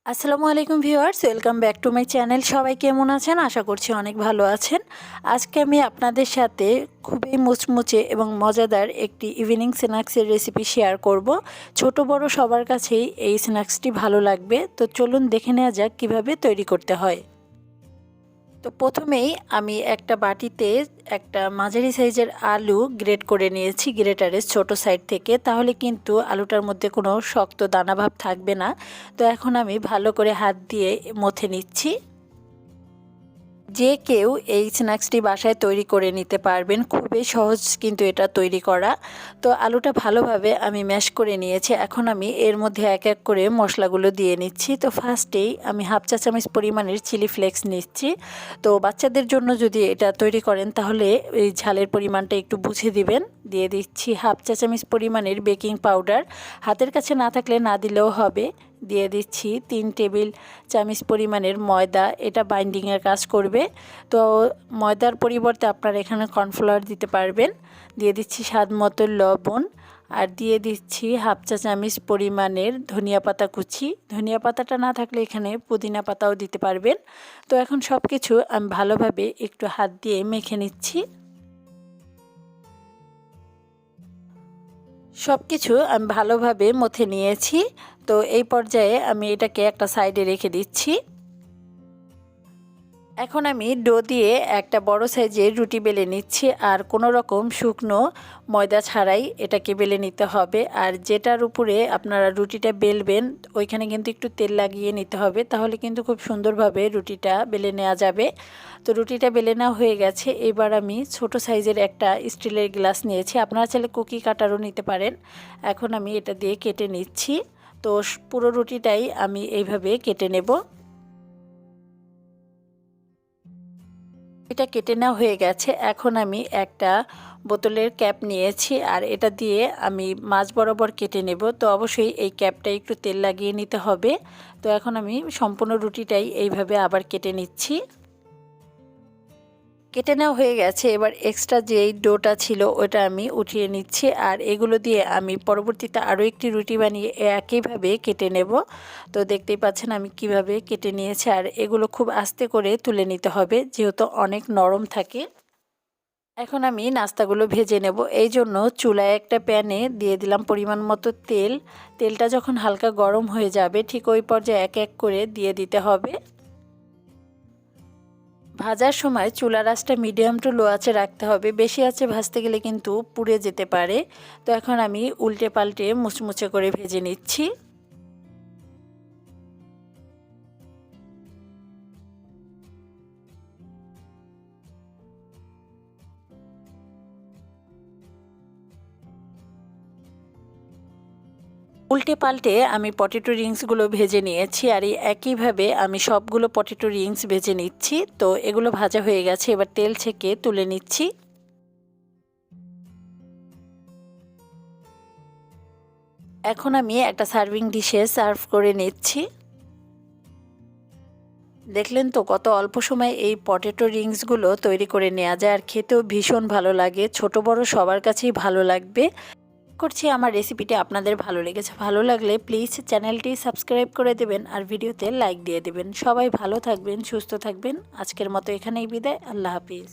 আসসালামু আলাইকুম viewers, welcome back to my channel. সবাই কেমন আছেন? আশা করছি অনেক ভালো আছেন। আজকে আমি আপনাদের সাথে খুবই মুচমুচে এবং মজাদার একটি ইভিনিং স্ন্যাক্সের রেসিপি শেয়ার করব। ছোট বড় সবার কাছেই এই স্ন্যাক্সটি ভালো লাগবে। তো চলুন দেখে নেওয়া যাক কীভাবে তৈরি করতে হয়। তো প্রথমেই আমি একটা বাটিতে একটা মাঝারি সাইজের আলু গ্রেট করে নিয়েছি গ্রেটারের ছোট সাইড থেকে, তাহলে কিন্তু আলুটার মধ্যে কোনো শক্ত দানাভাব থাকবে না। তো এখন আমি ভালো করে হাত দিয়ে মথে নিচ্ছি। যে কেউ এই স্ন্যাক্সটি বাসায় তৈরি করে নিতে পারবেন, খুবই সহজ কিন্তু এটা তৈরি করা। তো আলুটা ভালোভাবে আমি ম্যাশ করে নিয়েছি। এখন আমি এর মধ্যে এক এক করে মশলাগুলো দিয়ে নিচ্ছি। তো ফার্স্টেই আমি হাফ চা চামচ পরিমাণের চিলি ফ্লেক্স নিচ্ছি। তো বাচ্চাদের জন্য যদি এটা তৈরি করেন তাহলে এই ঝালের পরিমাণটা একটু বুঝে দিবেন। দিয়ে দিচ্ছি হাফ চা চামচ পরিমাণের বেকিং পাউডার, হাতের কাছে না থাকলে না দিলেও হবে। দিয়ে দিচ্ছি 3 টেবিল চামচ পরিমাণের ময়দা, এটা বাইন্ডিংয়ের কাজ করবে। তো ময়দার পরিবর্তে আপনারা এখানে কর্নফ্লাওয়ার দিতে পারবেন। দিয়ে দিচ্ছি স্বাদ মতো লবণ, আর দিয়ে দিচ্ছি হাফ চা চামচ পরিমাণের ধনিয়া পাতা কুচি। ধনিয়া পাতাটা না থাকলে এখানে পুদিনা পাতাও দিতে পারবেন। তো এখন সব কিছু আমি ভালোভাবে একটু হাত দিয়ে মেখে নিচ্ছি। সব কিছু আমি ভালোভাবে মথে নিয়েছি। তো এই পর্যায়ে আমি এটাকে একটা সাইডে রেখে দিচ্ছি। এখন আমি ডো দিয়ে একটা বড় সাইজের রুটি বেলে নিচ্ছি, আর কোনো রকম শুকনো ময়দা ছাড়াই এটাকে বেলে নিতে হবে। আর যেটার উপরে আপনারা রুটিটা বেলবেন ওইখানে কিন্তু একটু তেল লাগিয়ে নিতে হবে, তাহলে কিন্তু খুব সুন্দরভাবে রুটিটা বেলে নেওয়া যাবে। তো রুটিটা বেলে নেওয়া হয়ে গেছে। এবার আমি ছোট সাইজের একটা স্টিলের গ্লাস নিয়েছি, আপনারা চাইলে কুকি কাটারও নিতে পারেন। এখন আমি এটা দিয়ে কেটে নিচ্ছি। তো পুরো রুটিটাই আমি এইভাবে কেটে নেব। এটা কেটে নেওয়া হয়ে গেছে। এখন আমি একটা বোতলের ক্যাপ নিয়েছি, আর এটা দিয়ে আমি মাঝ বরাবর কেটে নেব। তো অবশ্যই এই ক্যাপটা একটু তেল লাগিয়ে নিতে হবে। তো এখন আমি সম্পূর্ণ রুটিটাই এইভাবে আবার কেটে নিচ্ছি। কেটে নেওয়া হয়ে গেছে। এবার এক্সট্রা যেই ডোটা ছিল ওটা আমি উঠিয়ে নিচ্ছি, আর এগুলো দিয়ে আমি পরবর্তীতে আরও একটি রুটি বানিয়ে একইভাবে কেটে নেব। তো দেখতেই পাচ্ছেন আমি কিভাবে কেটে নিয়েছি, আর এগুলো খুব আস্তে করে তুলে নিতে হবে যেহেতু অনেক নরম থাকে। এখন আমি নাস্তাগুলো ভেজে নেব। এই জন্য চুলায় একটা প্যানে দিয়ে দিলাম পরিমাণ মতো তেল। তেলটা যখন হালকা গরম হয়ে যাবে ঠিক ওই পর্যায়ে এক এক করে দিয়ে দিতে হবে। ভাজার সময় চুলার আঁচটা মিডিয়াম টু লো আঁচে রাখতে হবে, বেশি আঁচে ভাজতে গেলে কিন্তু পুড়ে যেতে পারে। তো এখন আমি উল্টে পাল্টে মুচমুচে করে ভেজে নিচ্ছি। উল্টে পাল্টে আমি পটেটো রিংসগুলো ভেজে নিয়েছি, আর এই একইভাবে আমি সবগুলো পটেটো রিংস ভেজে নিচ্ছি। তো এগুলো ভাজা হয়ে গেছে, এবার তেল ছেঁকে তুলে নিচ্ছি। এখন আমি একটা সার্ভিং ডিশে সার্ভ করে নিচ্ছি। দেখলেন তো কত অল্প সময়ে এই পটেটো রিংসগুলো তৈরি করে নেওয়া যায়, আর খেতেও ভীষণ ভালো লাগে। ছোট বড় সবার কাছেই ভালো লাগবে। করছি আমার রেসিপিটি আপনাদের ভালো লেগেছে। ভালো লাগলে প্লিজ চ্যানেলটি সাবস্ক্রাইব করে দেবেন, আর ভিডিওতে লাইক দিয়ে দেবেন। সবাই ভালো থাকবেন, সুস্থ থাকবেন। আজকের মতো এখানেই বিদায়। আল্লাহ হাফিজ।